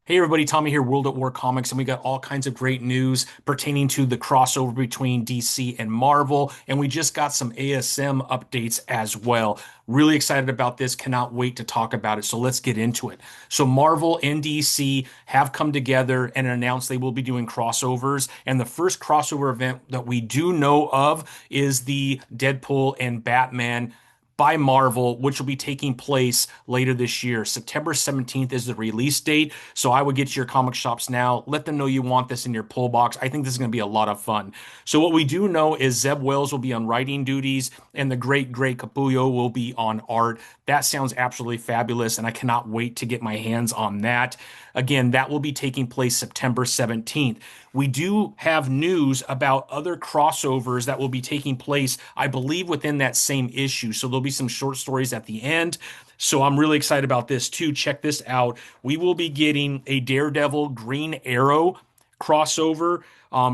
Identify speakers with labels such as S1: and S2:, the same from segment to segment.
S1: Hey everybody, Tommy here, World at War Comics, and we got all kinds of great news pertaining to the crossover between DC and Marvel, and we just got some ASM updates as well. Really excited about this, cannot wait to talk about it. So let's get into it. So Marvel and DC have come together and announced they will be doing crossovers, and the first crossover event that we do know of is the Deadpool and Batman by Marvel, which will be taking place later this year. September 17th is the release date. So I would get to your comic shops now. Let them know you want this in your pull box. I think this is going to be a lot of fun. So what we do know is Zeb Wells will be on writing duties and the great Greg Capullo will be on art. That sounds absolutely fabulous, and I cannot wait to get my hands on that. Again, that will be taking place September 17th. We do have news about other crossovers that will be taking place, I believe, within that same issue. So there'll be some short stories at the end. So I'm really excited about this too. Check this out. We will be getting a Daredevil Green Arrow crossover.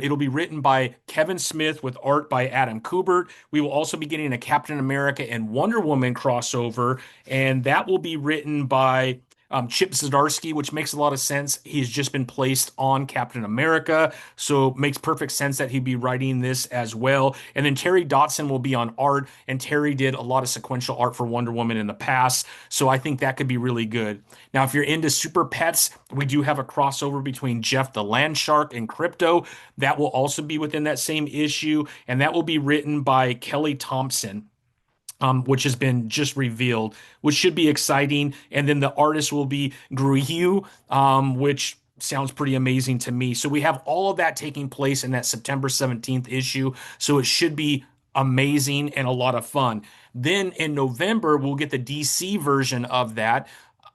S1: It'll be written by Kevin Smith with art by Adam Kubert. We will also be getting a Captain America and Wonder Woman crossover, and that will be written by Chip Zdarsky, which makes a lot of sense. He's just been placed on Captain America, so it makes perfect sense that he'd be writing this as well. And then Terry Dotson will be on art, and Terry did a lot of sequential art for Wonder Woman in the past, so I think that could be really good. Now, if you're into Super Pets, we do have a crossover between Jeff the Land Shark and Crypto. That will also be within that same issue, and that will be written by Kelly Thompson, which has been just revealed, which should be exciting. And then the artist will be Gruyu, which sounds pretty amazing to me. So we have all of that taking place in that September 17th issue. So it should be amazing and a lot of fun. Then in November, we'll get the DC version of that.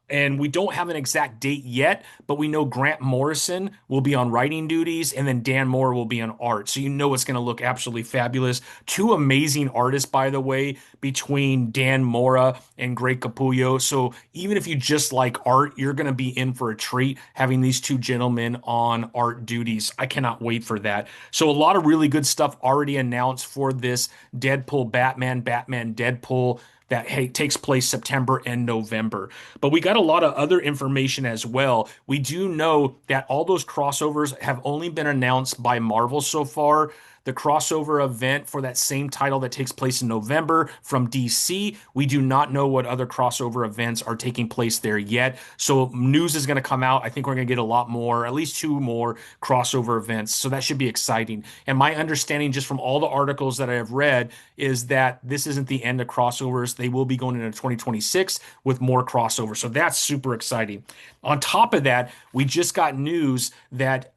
S1: And we don't have an exact date yet, but we know Grant Morrison will be on writing duties and then Dan Moore will be on art. So you know it's going to look absolutely fabulous. Two amazing artists, by the way, between Dan Mora and Greg Capullo. So even if you just like art, you're going to be in for a treat having these two gentlemen on art duties. I cannot wait for that. So a lot of really good stuff already announced for this Deadpool, Batman, Deadpool that takes place September and November. But we got a lot of other information as well. We do know that all those crossovers have only been announced by Marvel so far. The crossover event for that same title that takes place in November from DC, we do not know what other crossover events are taking place there yet. So news is going to come out. I think we're going to get a lot more, at least two more crossover events. So that should be exciting. And my understanding, just from all the articles that I have read, is that this isn't the end of crossovers. They will be going into 2026 with more crossovers. So that's super exciting. On top of that, we just got news that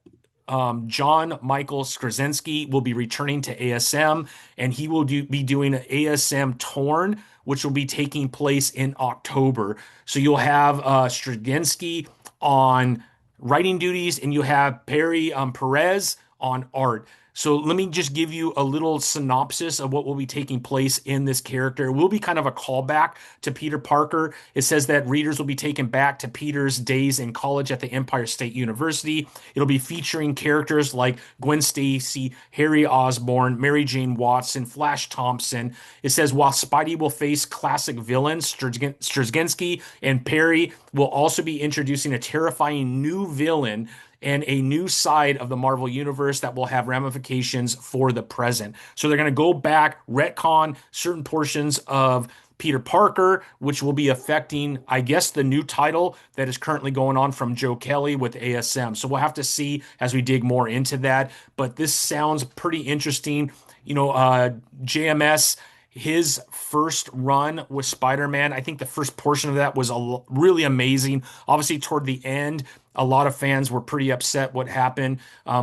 S1: John Michael Straczynski will be returning to ASM, and he will be doing an ASM Torn, which will be taking place in October. So you'll have Straczynski on writing duties, and you have Perry Perez on art. So let me just give you a little synopsis of what will be taking place in this character. It will be kind of a callback to Peter Parker. It says that readers will be taken back to Peter's days in college at the Empire State University. It'll be featuring characters like Gwen Stacy, Harry Osborn, Mary Jane Watson, Flash Thompson. It says while Spidey will face classic villains, Straczynski and Perry will also be introducing a terrifying new villain and a new side of the Marvel Universe that will have ramifications for the present. So they're going to go back, retcon certain portions of Peter Parker, which will be affecting, I guess, the new title that is currently going on from Joe Kelly with ASM. So we'll have to see as we dig more into that. But this sounds pretty interesting. JMS, his first run with Spider-Man, I think the first portion of that was really amazing. Obviously, toward the end, a lot of fans were pretty upset what happened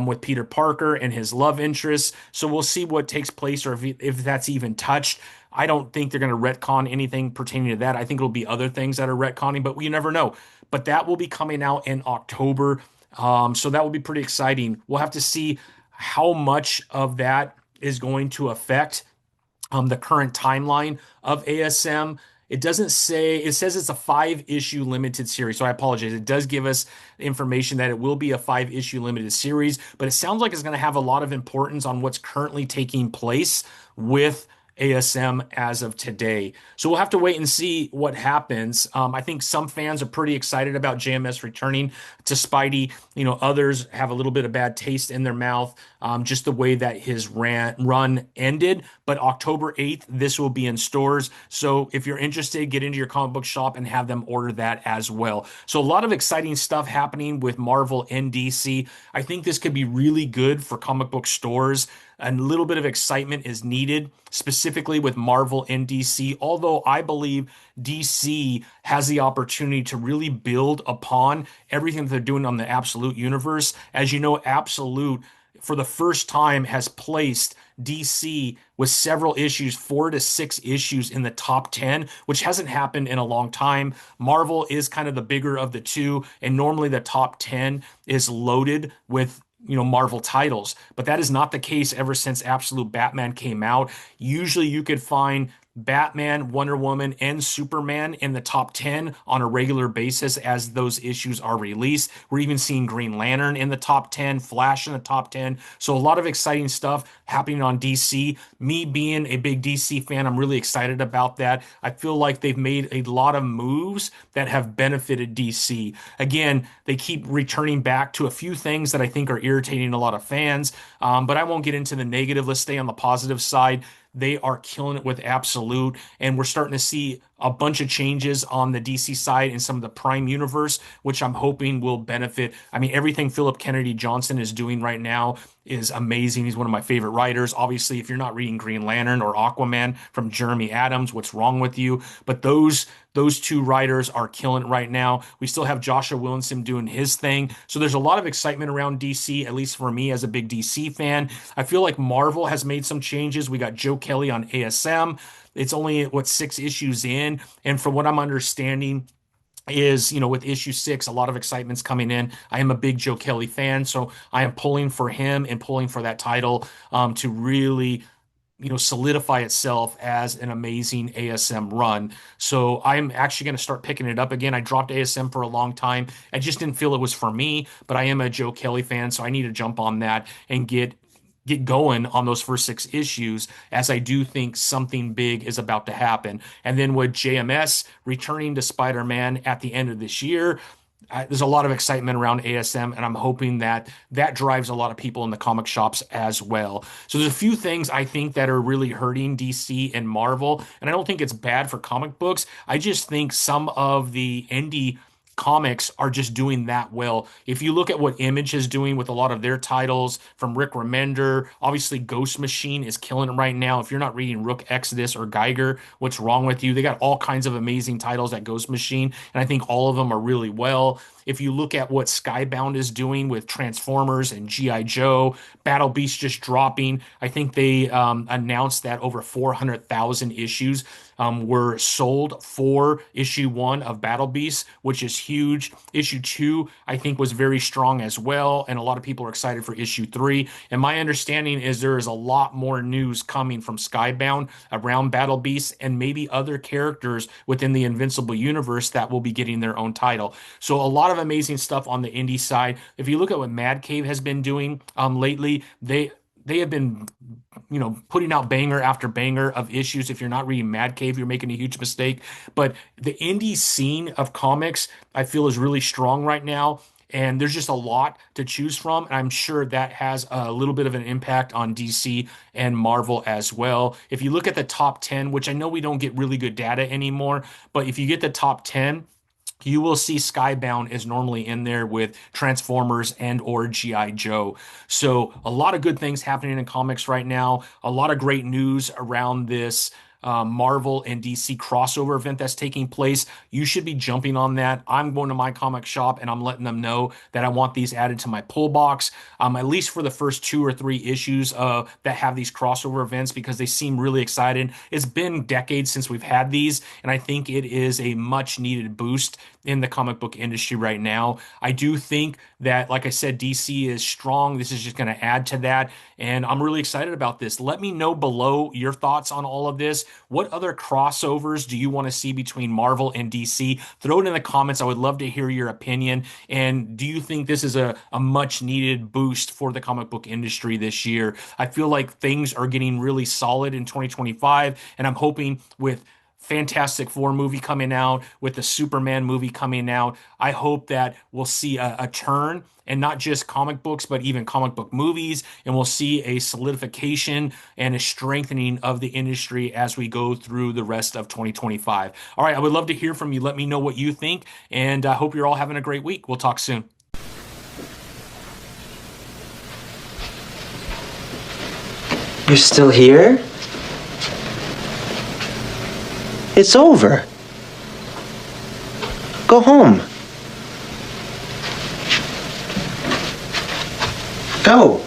S1: with Peter Parker and his love interest. So we'll see what takes place or if that's even touched. I don't think they're going to retcon anything pertaining to that. I think it'll be other things that are retconning, but you never know. But that will be coming out in October. So that will be pretty exciting. We'll have to see how much of that is going to affect the current timeline of ASM. It doesn't say, it says it's a 5 issue limited series. So I apologize. It does give us information that it will be a 5 issue limited series, but it sounds like it's going to have a lot of importance on what's currently taking place with ASM as of today. So we'll have to wait and see what happens. I think some fans are pretty excited about JMS returning to Spidey. Others have a little bit of bad taste in their mouth, just the way that his run ended. But October 8th, this will be in stores. So if you're interested, get into your comic book shop and have them order that as well. So a lot of exciting stuff happening with Marvel and DC. I think this could be really good for comic book stores. A little bit of excitement is needed, specifically with Marvel and DC, although I believe DC has the opportunity to really build upon everything that they're doing on the Absolute universe. As you know, Absolute, for the first time, has placed DC with several issues, 4 to 6 issues in the top 10, which hasn't happened in a long time. Marvel is kind of the bigger of the two, and normally the top 10 is loaded with Marvel titles, but that is not the case ever since Absolute Batman came out. Usually you could find Batman, Wonder Woman, and Superman in the top 10 on a regular basis as those issues are released. We're even seeing Green Lantern in the top 10, Flash in the top 10. So a lot of exciting stuff happening on DC. Me being a big DC fan, I'm really excited about that. I feel like they've made a lot of moves that have benefited DC. Again, they keep returning back to a few things that I think are irritating a lot of fans, but I won't get into the negative. Let's stay on the positive side. They are killing it with Absolute, and we're starting to see a bunch of changes on the DC side in some of the Prime universe, which I'm hoping will benefit. I mean, everything Philip Kennedy Johnson is doing right now is amazing. He's one of my favorite writers. Obviously, if you're not reading Green Lantern or Aquaman from Jeremy Adams, what's wrong with you? But those two writers are killing it right now. We still have Joshua Williamson doing his thing. So there's a lot of excitement around DC, at least for me as a big DC fan. I feel like Marvel has made some changes. We got Joe Kelly on ASM. It's only, 6 issues in. And from what I'm understanding, is, with issue 6, a lot of excitement's coming in. I am a big Joe Kelly fan, so I am pulling for him and pulling for that title to really solidify itself as an amazing ASM run. So I'm actually going to start picking it up again. I dropped ASM for a long time. I just didn't feel it was for me, but I am a Joe Kelly fan, so I need to jump on that and get going on those first 6 issues, as I do think something big is about to happen. And then with JMS returning to Spider-Man at the end of this year, there's a lot of excitement around ASM, and I'm hoping that that drives a lot of people in the comic shops as well. So there's a few things I think that are really hurting DC and Marvel, and I don't think it's bad for comic books. I just think some of the indie comics are just doing that well. If you look at what Image is doing with a lot of their titles from Rick Remender, obviously Ghost Machine is killing it right now. If you're not reading Rook Exodus or Geiger, what's wrong with you? They got all kinds of amazing titles at Ghost Machine, and I think all of them are really well. If you look at what Skybound is doing with Transformers and G.I. Joe, Battle Beast just dropping. I think they announced that over 400,000 issues were sold for issue 1 of Battle Beast, which is huge. Issue 2, I think, was very strong as well, and a lot of people are excited for issue 3. And my understanding is there is a lot more news coming from Skybound around Battle Beast and maybe other characters within the Invincible universe that will be getting their own title. So a lot of amazing stuff on the indie side. If you look at what Mad Cave has been doing lately, they have been putting out banger after banger of issues. If you're not reading Mad Cave, you're making a huge mistake. But the indie scene of comics, I feel, is really strong right now. And there's just a lot to choose from. And I'm sure that has a little bit of an impact on DC and Marvel as well. If you look at the top 10, which I know we don't get really good data anymore, but if you get the top 10, you will see Skybound is normally in there with Transformers and or G.I. Joe. So a lot of good things happening in comics right now. A lot of great news around this Marvel and DC crossover event that's taking place. You should be jumping on that. I'm going to my comic shop and I'm letting them know that I want these added to my pull box, at least for the first 2 or 3 issues that have these crossover events, because they seem really excited. It's been decades since we've had these, and I think it is a much needed boost in the comic book industry right now. I do think that, like I said, DC is strong. This is just going to add to that. And I'm really excited about this. Let me know below your thoughts on all of this. What other crossovers do you want to see between Marvel and DC? Throw it in the comments. I would love to hear your opinion. And do you think this is a much needed boost for the comic book industry this year? I feel like things are getting really solid in 2025, and I'm hoping with Fantastic Four movie coming out, with the Superman movie coming out, I hope that we'll see a turn, and not just comic books, but even comic book movies. And we'll see a solidification and a strengthening of the industry as we go through the rest of 2025. All right, I would love to hear from you. Let me know what you think. And I hope you're all having a great week. We'll talk soon.
S2: You're still here? It's over. Go home. Go.